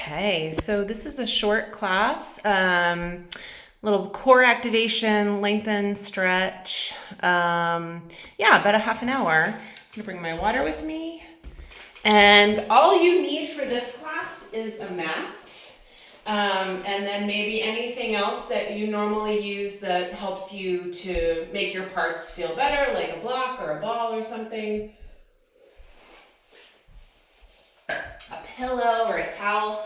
Okay, so this is a short class. Little core activation, lengthen, stretch. Yeah, about a half an hour. I'm gonna bring my water with me. And all you need for this class is a mat. And then maybe anything else that you normally use that helps you to make your parts feel better, like a block or a ball or something. A pillow or a towel.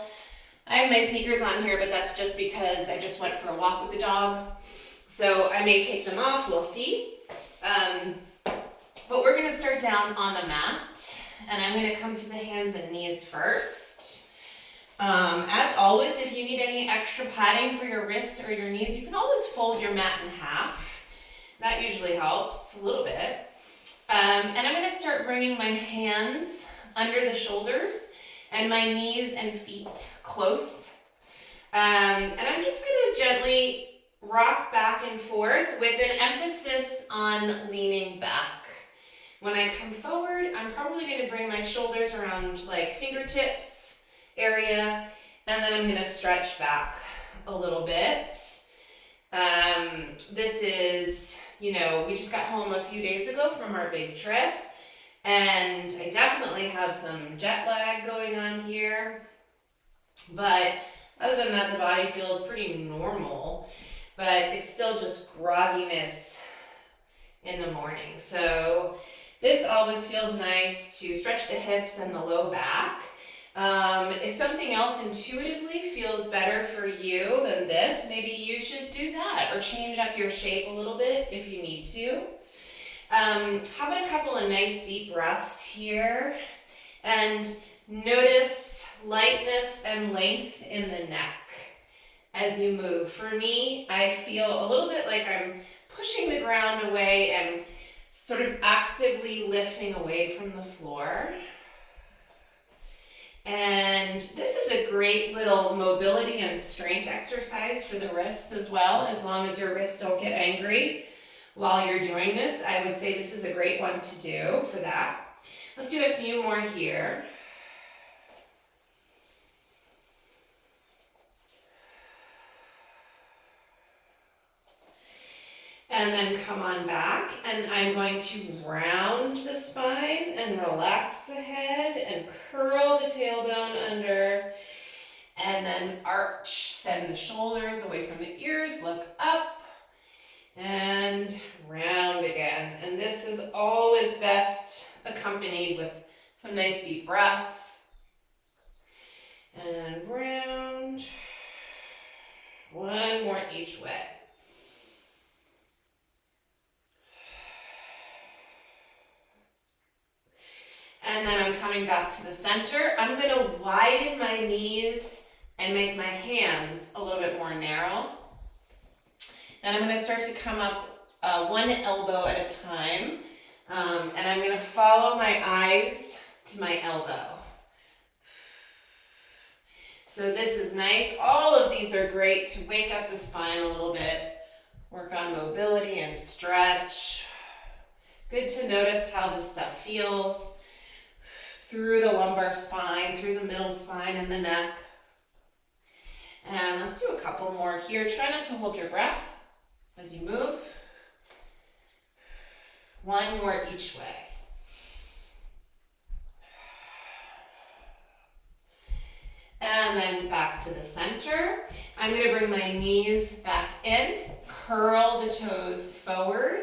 I have my sneakers on here, but that's just because I just went for a walk with the dog. So I may take them off, we'll see. But we're gonna start down on the mat, and I'm gonna come to the hands and knees first. As always, if you need any extra padding for your wrists or your knees, you can always fold your mat in half. That usually helps a little bit. And I'm gonna start bringing my hands under the shoulders and my knees and feet close. And I'm just gonna gently rock back and forth with an emphasis on leaning back. When I come forward, I'm probably gonna bring my shoulders around like fingertips area, and then I'm gonna stretch back a little bit. This is, we just got home a few days ago from our big trip. And I definitely have some jet lag going on here. But other than that, the body feels pretty normal. But it's still just grogginess in the morning. So this always feels nice to stretch the hips and the low back. If something else intuitively feels better for you than this, maybe you should do that or change up your shape a little bit if you need to. How about a couple of nice deep breaths here, and notice lightness and length in the neck as you move. For me, I feel a little bit like I'm pushing the ground away and sort of actively lifting away from the floor. And this is a great little mobility and strength exercise for the wrists as well, as long as your wrists don't get angry. While you're doing this, I would say this is a great one to do for that. Let's do a few more here. And then come on back, and I'm going to round the spine and relax the head and curl the tailbone under, and then arch, send the shoulders away from the ears, look up, and round again. And this is always best accompanied with some nice deep breaths. And round. One more each way. And then I'm coming back to the center. I'm going to widen my knees and make my hands a little bit more narrow. And I'm going to start to come up one elbow at a time. And I'm going to follow my eyes to my elbow. So this is nice. All of these are great to wake up the spine a little bit, work on mobility and stretch. Good to notice how this stuff feels through the lumbar spine, through the middle spine and the neck. And let's do a couple more here. Try not to hold your breath as you move. One more each way. And then back to the center. I'm going to bring my knees back in, curl the toes forward,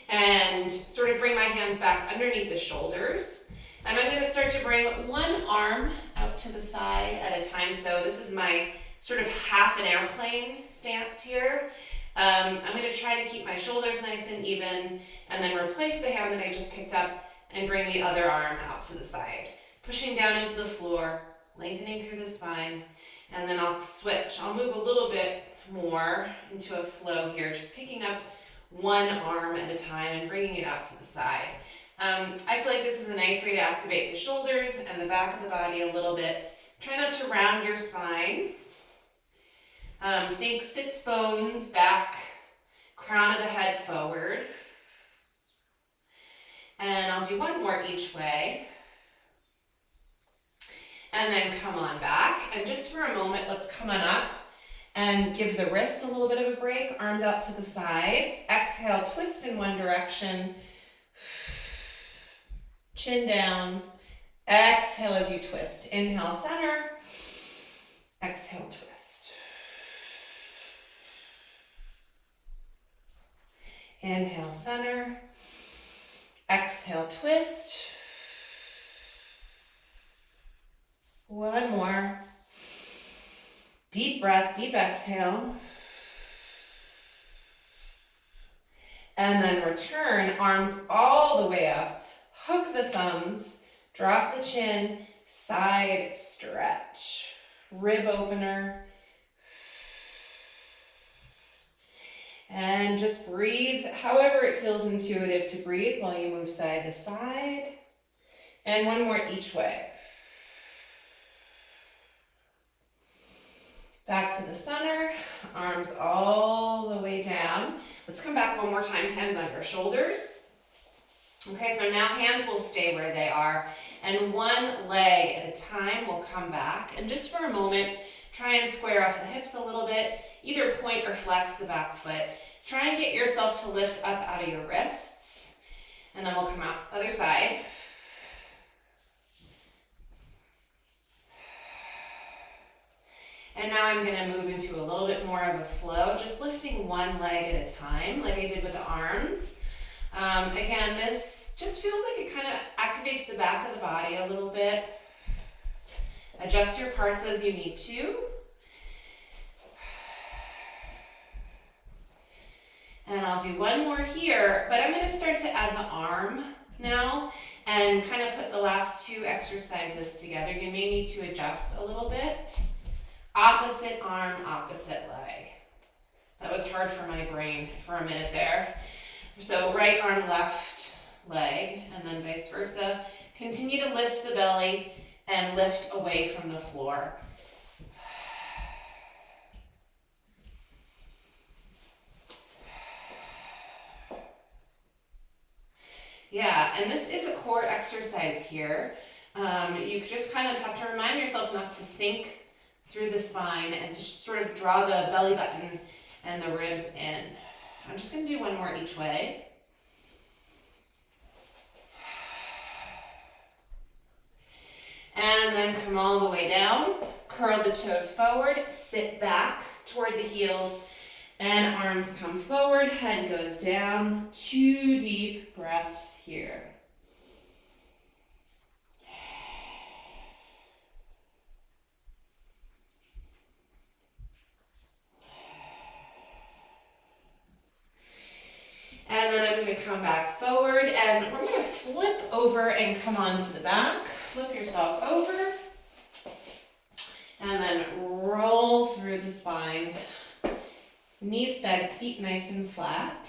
and sort of bring my hands back underneath the shoulders. And I'm going to start to bring one arm out to the side at a time. So this is my sort of half an airplane stance here. I'm going to try to keep my shoulders nice and even, and then replace the hand that I just picked up and bring the other arm out to the side. Pushing down into the floor, lengthening through the spine, and then I'll switch. I'll move a little bit more into a flow here, just picking up one arm at a time and bringing it out to the side. I feel like this is a nice way to activate the shoulders and the back of the body a little bit. Try not to round your spine. Think sits bones back, crown of the head forward. And I'll do one more each way. And then come on back. And just for a moment, let's come on up and give the wrists a little bit of a break. Arms out to the sides. Exhale, twist in one direction. Chin down. Exhale as you twist. Inhale, center. Exhale, twist. Inhale, center. Exhale, twist. One more. Deep breath, deep exhale. And then return, arms all the way up. Hook the thumbs, drop the chin, side stretch. Rib opener. And just breathe however it feels intuitive to breathe while you move side to side. And one more each way. Back to the center, arms all the way down. Let's come back one more time, hands on your shoulders. Okay, so now hands will stay where they are, and one leg at a time will come back. And just for a moment, try and square off the hips a little bit, either point or flex the back foot. Try and get yourself to lift up out of your wrists, and then we'll come out other side. And now I'm going to move into a little bit more of a flow, just lifting one leg at a time, like I did with the arms. Again, this just feels like it kind of activates the back of the body a little bit. Adjust your parts as you need to. And I'll do one more here, but I'm going to start to add the arm now and kind of put the last two exercises together. You may need to adjust a little bit. Opposite arm, opposite leg. That was hard for my brain for a minute there. So right arm, left leg, and then vice versa. Continue to lift the belly and lift away from the floor. Yeah, and this is a core exercise here. You just kind of have to remind yourself not to sink through the spine and to just sort of draw the belly button and the ribs in. I'm just going to do one more each way. And then come all the way down, curl the toes forward, sit back toward the heels, and arms come forward, head goes down. 2 deep breaths here. And then I'm going to come back forward, and we're going to flip over and come onto the back. Flip yourself over, and then roll through the spine. Knees bent, feet nice and flat.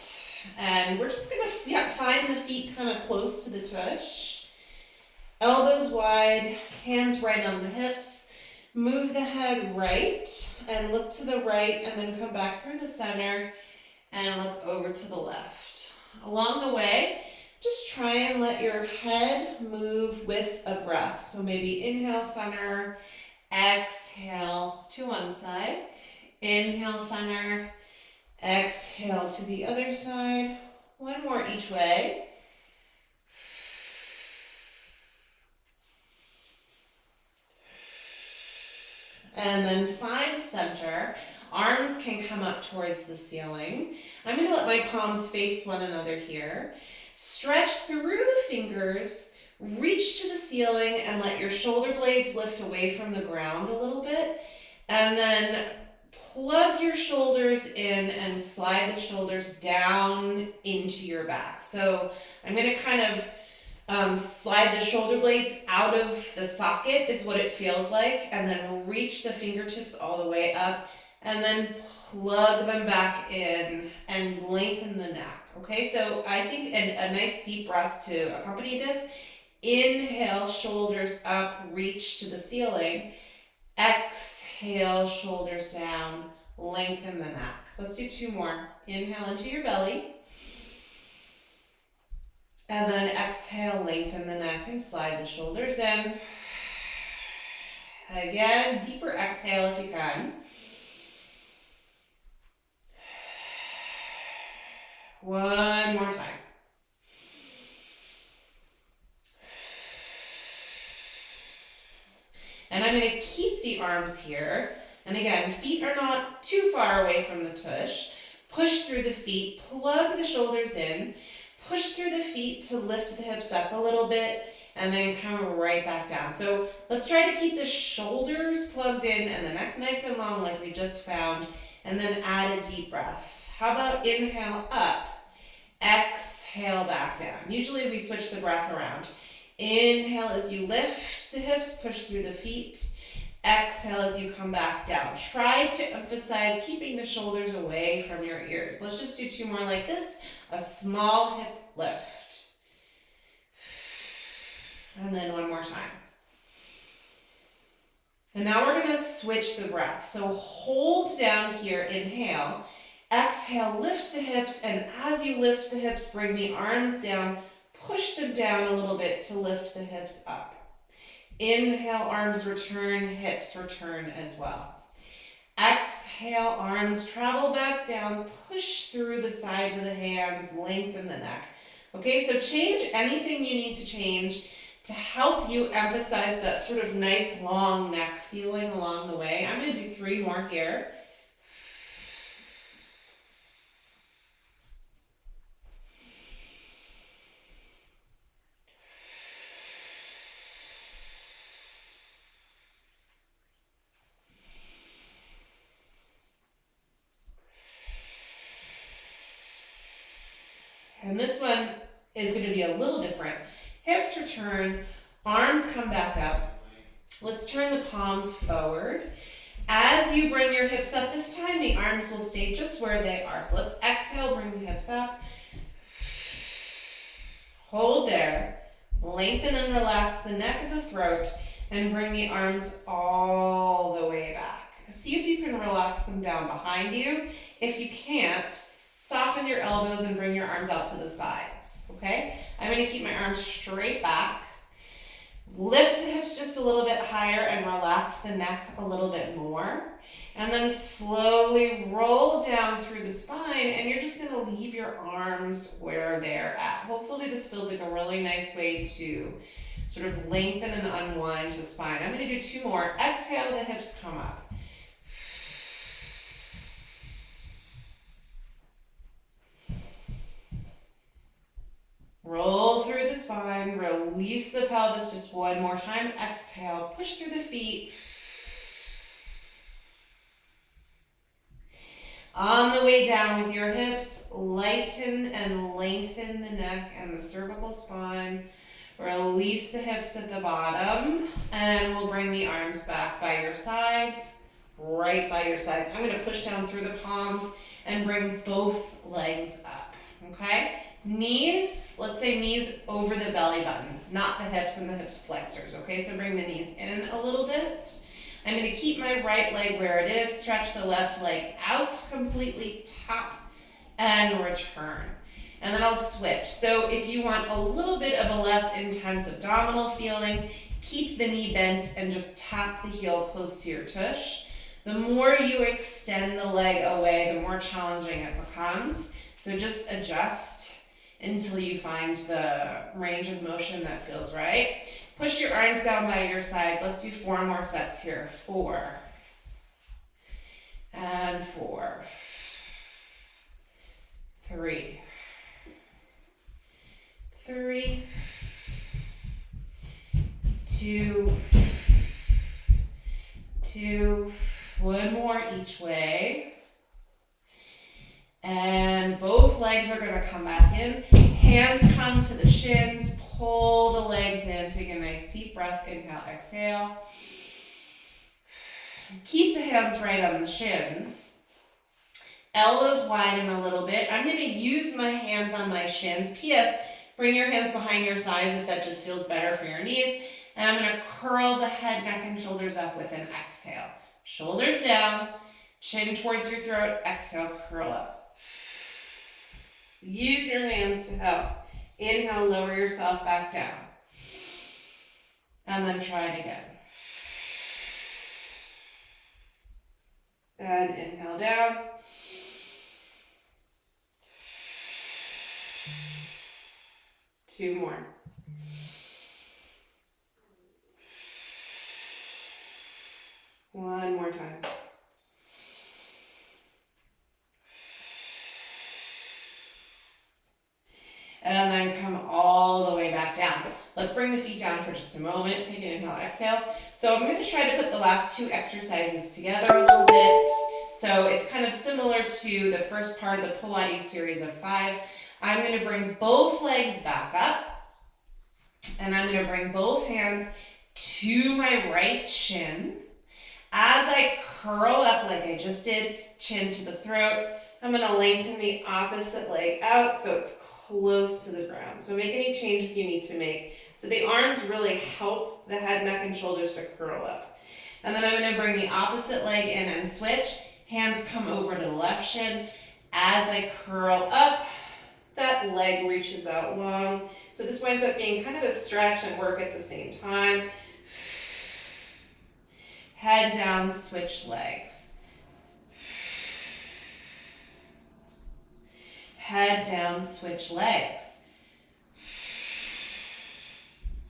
And we're just going to find the feet kind of close to the tush. Elbows wide, hands right on the hips. Move the head right, and look to the right, and then come back through the center, and look over to the left. Along the way, just try and let your head move with a breath. So maybe inhale, center, exhale to one side, inhale, center, exhale to the other side. One more each way. And then find center. Arms can come up towards the ceiling. I'm going to let my palms face one another here. Stretch through the fingers, reach to the ceiling, and let your shoulder blades lift away from the ground a little bit. And then plug your shoulders in and slide the shoulders down into your back. So I'm going to kind of slide the shoulder blades out of the socket is what it feels like, and then reach the fingertips all the way up, and then plug them back in and lengthen the neck. Okay, so I think a nice deep breath to accompany this. Inhale, shoulders up, reach to the ceiling. Exhale, shoulders down, lengthen the neck. Let's do 2 more. Inhale into your belly. And then exhale, lengthen the neck and slide the shoulders in. Again, deeper exhale if you can. One more time. And I'm going to keep the arms here. And again, feet are not too far away from the tush. Push through the feet, plug the shoulders in, push through the feet to lift the hips up a little bit, and then come right back down. So let's try to keep the shoulders plugged in and the neck nice and long like we just found, and then add a deep breath. How about inhale up, exhale back down. Usually we switch the breath around. Inhale as you lift the hips, push through the feet. Exhale as you come back down. Try to emphasize keeping the shoulders away from your ears. Let's just do 2 more like this. A small hip lift. And then 1 more time. And now we're going to switch the breath. So hold down here, inhale. Exhale, lift the hips, and as you lift the hips, bring the arms down. Push them down a little bit to lift the hips up. Inhale, arms return, hips return as well. Exhale, arms travel back down, push through the sides of the hands, lengthen the neck. Okay, so change anything you need to change to help you emphasize that sort of nice long neck feeling along the way. I'm going to do 3 more here. And this one is going to be a little different. Hips return, arms come back up. Let's turn the palms forward. As you bring your hips up this time, the arms will stay just where they are. So let's exhale, bring the hips up. Hold there. Lengthen and relax the neck of the throat and bring the arms all the way back. See if you can relax them down behind you. If you can't, soften your elbows and bring your arms out to the sides, okay? I'm going to keep my arms straight back. Lift the hips just a little bit higher and relax the neck a little bit more. And then slowly roll down through the spine, and you're just going to leave your arms where they're at. Hopefully this feels like a really nice way to sort of lengthen and unwind the spine. I'm going to do 2 more. Exhale, the hips come up. Roll through the spine, release the pelvis just 1 more time. Exhale, push through the feet. On the way down with your hips, lighten and lengthen the neck and the cervical spine. Release the hips at the bottom, and we'll bring the arms back by your sides, right by your sides. I'm going to push down through the palms and bring both legs up, okay? Knees, let's say knees over the belly button, not the hips and the hips flexors, okay? So bring the knees in a little bit. I'm going to keep my right leg where it is, stretch the left leg out completely, tap and return. And then I'll switch. So if you want a little bit of a less intense abdominal feeling, keep the knee bent and just tap the heel close to your tush. The more you extend the leg away, the more challenging it becomes. So just adjust until you find the range of motion that feels right. Push your arms down by your sides. Let's do 4 more sets here. 4 and 4. 3. 3. 2. 2. 1 more each way. And both legs are going to come back in. Hands come to the shins. Pull the legs in. Take a nice deep breath. Inhale, exhale. Keep the hands right on the shins. Elbows widen a little bit. I'm going to use my hands on my shins. P.S. Bring your hands behind your thighs if that just feels better for your knees. And I'm going to curl the head, neck, and shoulders up with an exhale. Shoulders down. Chin towards your throat. Exhale, curl up. Use your hands to help. Inhale, lower yourself back down. And then try it again. And inhale down. Two more. One more time. And then come all the way back down. Let's bring the feet down for just a moment. Take an inhale, exhale. So I'm going to try to put the last two exercises together a little bit. So it's kind of similar to the first part of the Pilates series of 5. I'm going to bring both legs back up. And I'm going to bring both hands to my right shin. As I curl up like I just did, chin to the throat, I'm going to lengthen the opposite leg out so it's close to the ground. So make any changes you need to make. So the arms really help the head, neck, and shoulders to curl up. And then I'm going to bring the opposite leg in and switch. Hands come over to the left shin. As I curl up, that leg reaches out long. So this winds up being kind of a stretch and work at the same time. Head down, switch legs. Head down, switch legs.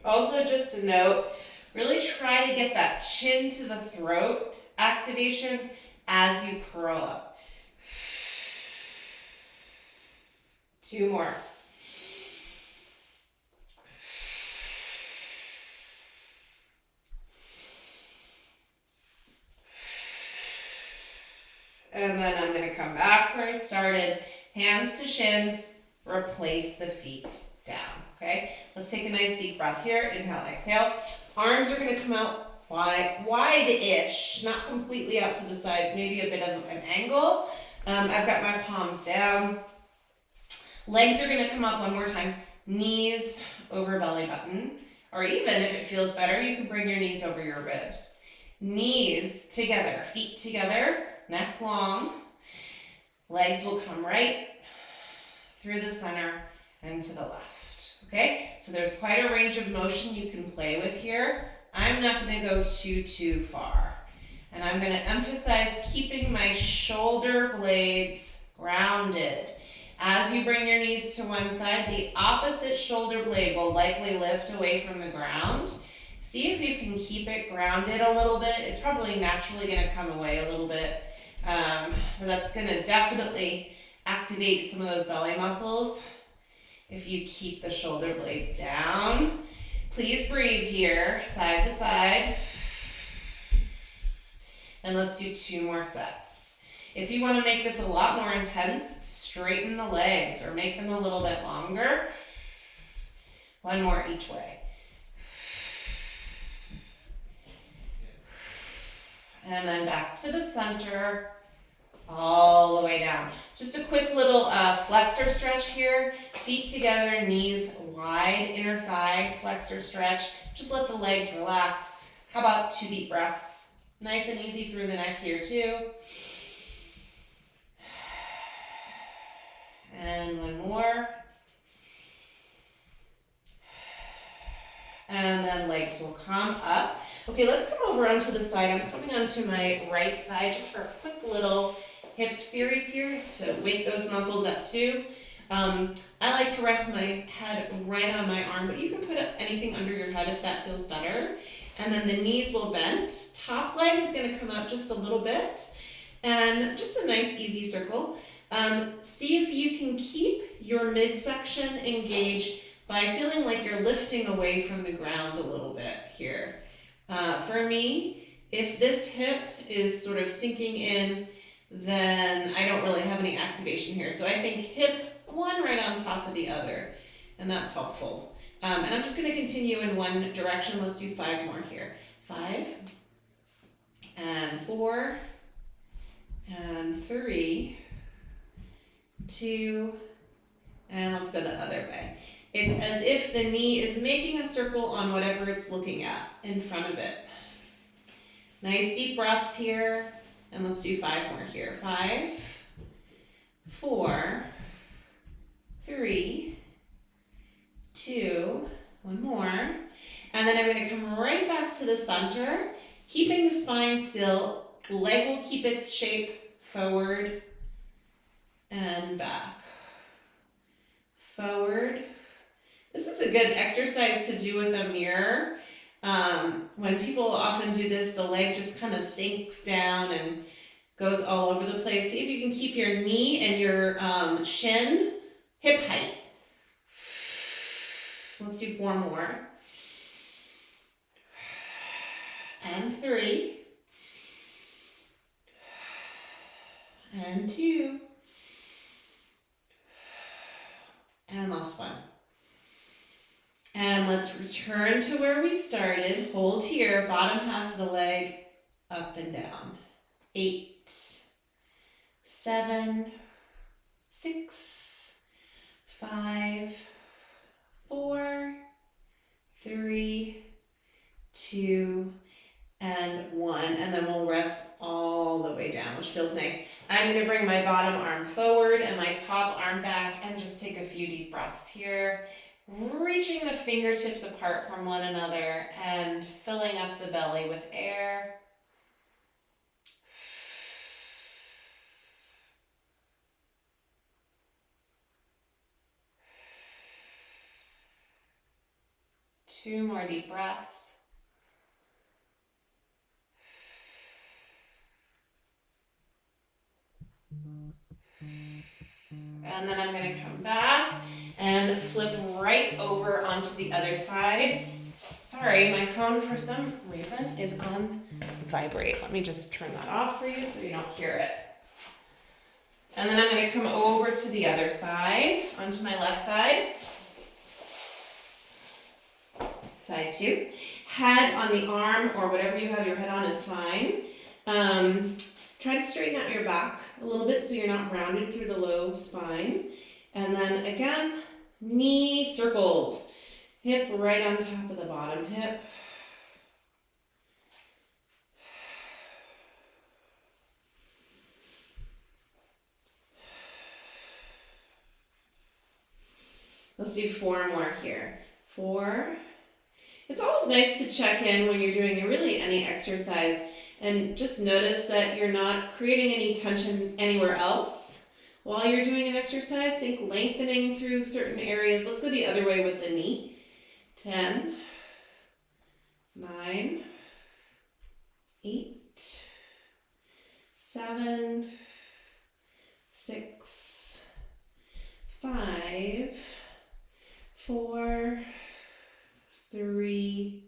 Also, just a note, really try to get that chin to the throat activation as you curl up. Two more. And then I'm going to come back where I started. Hands to shins, replace the feet down, okay? Let's take a nice deep breath here. Inhale, exhale. Arms are going to come out wide-ish, not completely out to the sides, maybe a bit of an angle. I've got my palms down. Legs are going to come up one more time. Knees over belly button, or even if it feels better, you can bring your knees over your ribs. Knees together, feet together, neck long. Legs will come right through the center and to the left, okay? So there's quite a range of motion you can play with here. I'm not going to go too far. And I'm going to emphasize keeping my shoulder blades grounded. As you bring your knees to one side, the opposite shoulder blade will likely lift away from the ground. See if you can keep it grounded a little bit. It's probably naturally going to come away a little bit. But that's going to definitely activate some of those belly muscles if you keep the shoulder blades down. Please breathe here, side to side. And let's do 2 more sets. If you want to make this a lot more intense, straighten the legs or make them a little bit longer. 1 more each way. And then back to the center, all the way down. Just a quick little flexor stretch here. Feet together, knees wide, inner thigh flexor stretch. Just let the legs relax. How about 2 deep breaths? Nice and easy through the neck here too. And 1 more. And then legs will come up. Okay, let's come over onto the side. I'm coming onto my right side just for a quick little hip series here to wake those muscles up too. I like to rest my head right on my arm, but you can put anything under your head if that feels better. And then the knees will bend. Top leg is going to come up just a little bit. And just a nice easy circle. See if you can keep your midsection engaged by feeling like you're lifting away from the ground a little bit here. For me, if this hip is sort of sinking in, then I don't really have any activation here. So I think hip one right on top of the other, and that's helpful. And I'm just going to continue in one direction. Let's do 5 more here. 5, and 4, and 3, 2, and let's go the other way. It's as if the knee is making a circle on whatever it's looking at in front of it. Nice deep breaths here. And let's do 5 more here. 5, 4, 3, 2, 1 more. And then I'm going to come right back to the center, keeping the spine still, Leg will keep its shape, forward and back. Forward. This is a good exercise to do with a mirror. When people often do this, the leg just kind of sinks down and goes all over the place. See if you can keep your knee and your shin hip height. Let's do 4 more. And 3. And 2. And last one. And let's return to where we started. Hold here, bottom half of the leg up and down. 8, 7, 6, 5, 4, 3, 2, and 1. And then we'll rest all the way down, which feels nice. I'm going to bring my bottom arm forward and my top arm back and just take a few deep breaths here. Reaching the fingertips apart from one another and filling up the belly with air. Two more deep breaths. And then I'm going to come back and flip right over onto the other side. Sorry, my phone for some reason is on vibrate. Let me just turn that off for you so you don't hear it. And then I'm going to come over to the other side, onto my left side. Side 2. Head on the arm or whatever you have your head on is fine. Try to straighten out your back a little bit so you're not rounded through the low spine. And then again, knee circles. Hip right on top of the bottom hip. Let's do 4 more here. 4. It's always nice to check in when you're doing really any exercise and just notice that you're not creating any tension anywhere else while you're doing an exercise. Think lengthening through certain areas. Let's go the other way with the knee. 10, 9, 8, 7, 6, 5, 4, 3,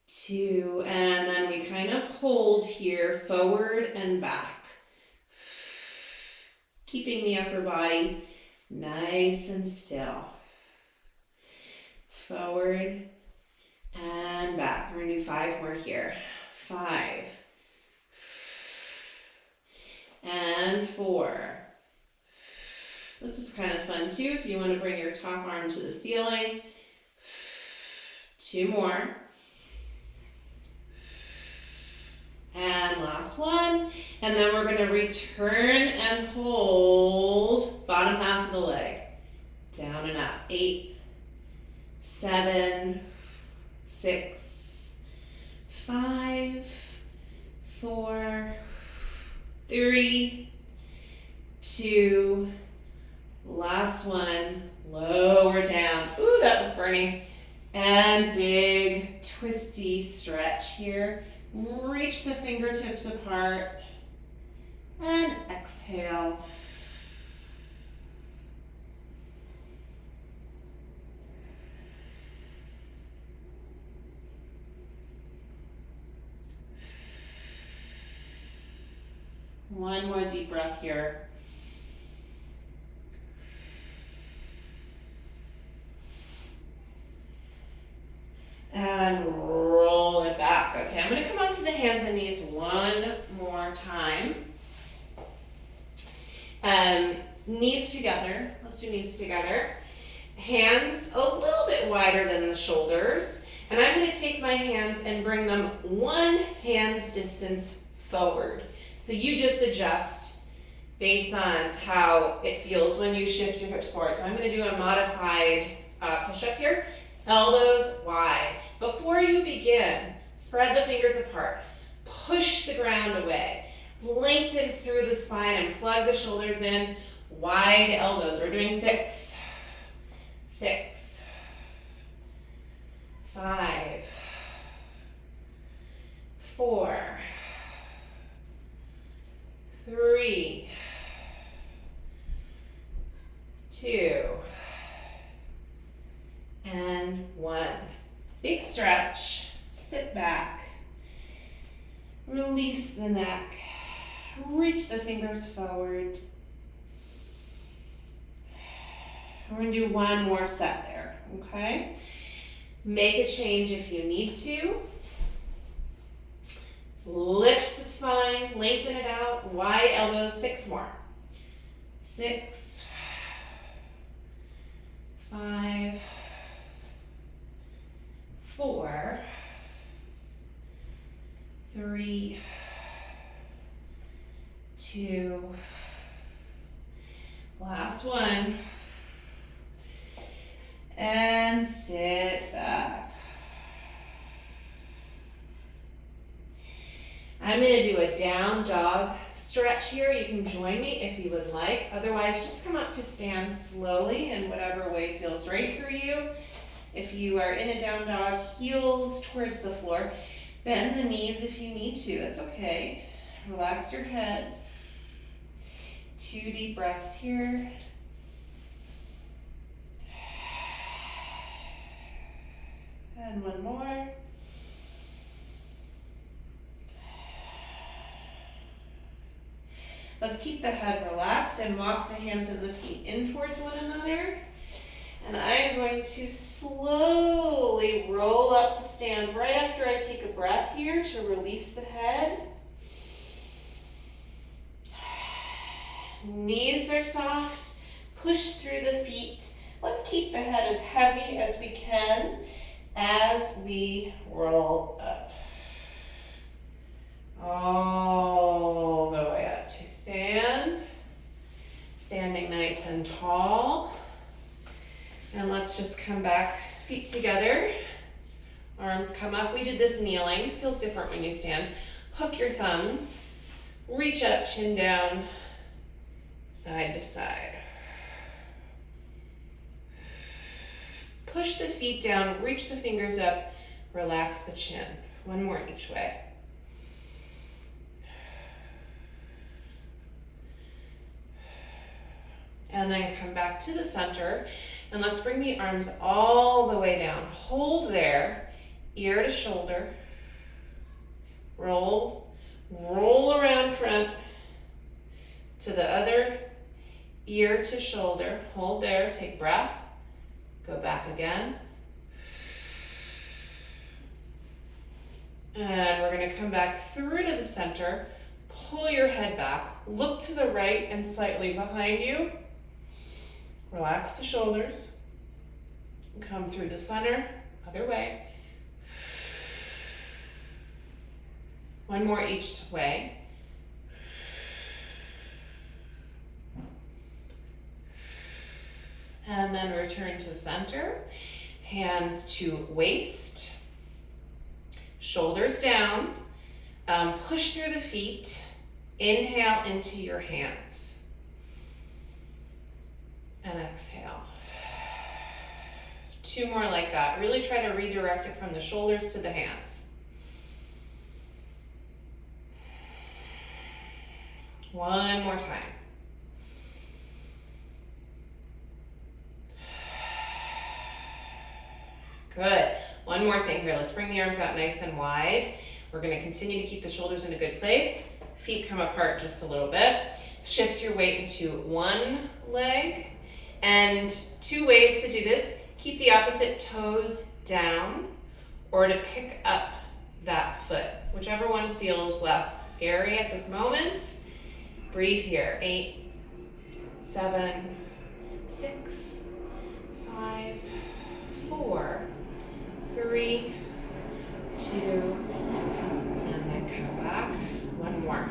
2, and then we kind of hold here, forward and back. Keeping the upper body nice and still. Forward and back. We're going to do 5 more here. 5 and 4. This is kind of fun too if you want to bring your top arm to the ceiling. 2 more. And last one. And then we're going to return and hold bottom half of the leg. Down and up. 8, 7, 6, 5, 4, 3, 2, last one. Lower down. Ooh, that was burning. And big twisty stretch here. Reach the fingertips apart and exhale. One more deep breath here. And roll it back. Okay, I'm going to come onto the hands and knees one more time. Knees together. Let's do knees together. Hands a little bit wider than the shoulders. And I'm going to take my hands and bring them 1 hand's distance forward. So you just adjust based on how it feels when you shift your hips forward. So I'm going to do a modified push-up here. Elbows wide. Before you begin, spread the fingers apart. push the ground away. Lengthen through the spine and plug the shoulders in. Wide elbows. We're doing 6, 6, 5, 4, 3, 2, and 1. Big stretch. Sit back. Release the neck. Reach the fingers forward. We're going to do one more set there, okay? Make a change if you need to. Lift the spine, lengthen it out, wide elbows, 6 more. 6, 5, 4, 3, 2, last one. And sit back. I'm going to do a down dog stretch here. You can join me if you would like. Otherwise, just come up to stand slowly in whatever way feels right for you. If you are in a down dog, heels towards the floor. Bend the knees if you need to. That's okay. Relax your head. 2 deep breaths here. And 1 more. Let's keep the head relaxed and walk the hands and the feet in towards one another. And I'm going to slowly roll up to stand right after I take a breath here to release the head. Knees are soft. Push through the feet. Let's keep the head as heavy as we can as we roll up. All the way up to stand. Standing nice and tall. And let's just come back, feet together. Arms come up. We did this kneeling. Feels different when you stand. Hook your thumbs. Reach up, chin down, side to side. Push the feet down, reach the fingers up, relax the chin. 1 more each way. And then come back to the center, and let's bring the arms all the way down. Hold there, ear to shoulder. Roll around front to the other ear to shoulder. Hold there, take breath. Go back again. And we're going to come back through to the center. Pull your head back. Look to the right and slightly behind you. Relax the shoulders. Come through the center. Other way. 1 more each way. And then return to center. Hands to waist. Shoulders down. Push through the feet. Inhale into your hands. And exhale. 2 more like that. Really try to redirect it from the shoulders to the hands. 1 more time. Good. 1 more thing here. Let's bring the arms out nice and wide. We're going to continue to keep the shoulders in a good place. Feet come apart just a little bit. Shift your weight into 1 leg. And 2 ways to do this. Keep the opposite toes down or to pick up that foot. Whichever one feels less scary at this moment. Breathe here. 8, 7, 6, 5, 4, 3, 2, and then come back. 1 more.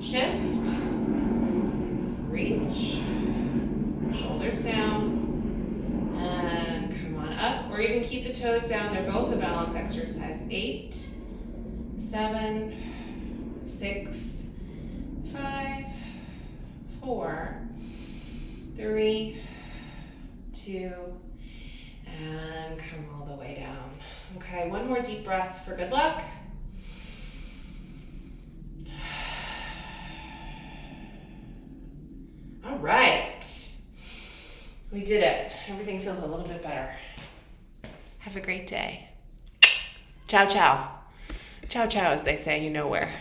Shift, reach, shoulders down, and come on up. Or even keep the toes down. They're both a balance exercise. 8, 7, 6, 5, 4, 3, 2, and come all the way down. Okay, one more deep breath for good luck. All right. We did it. Everything feels a little bit better. Have a great day. Ciao, ciao. Ciao, ciao, as they say, you know where.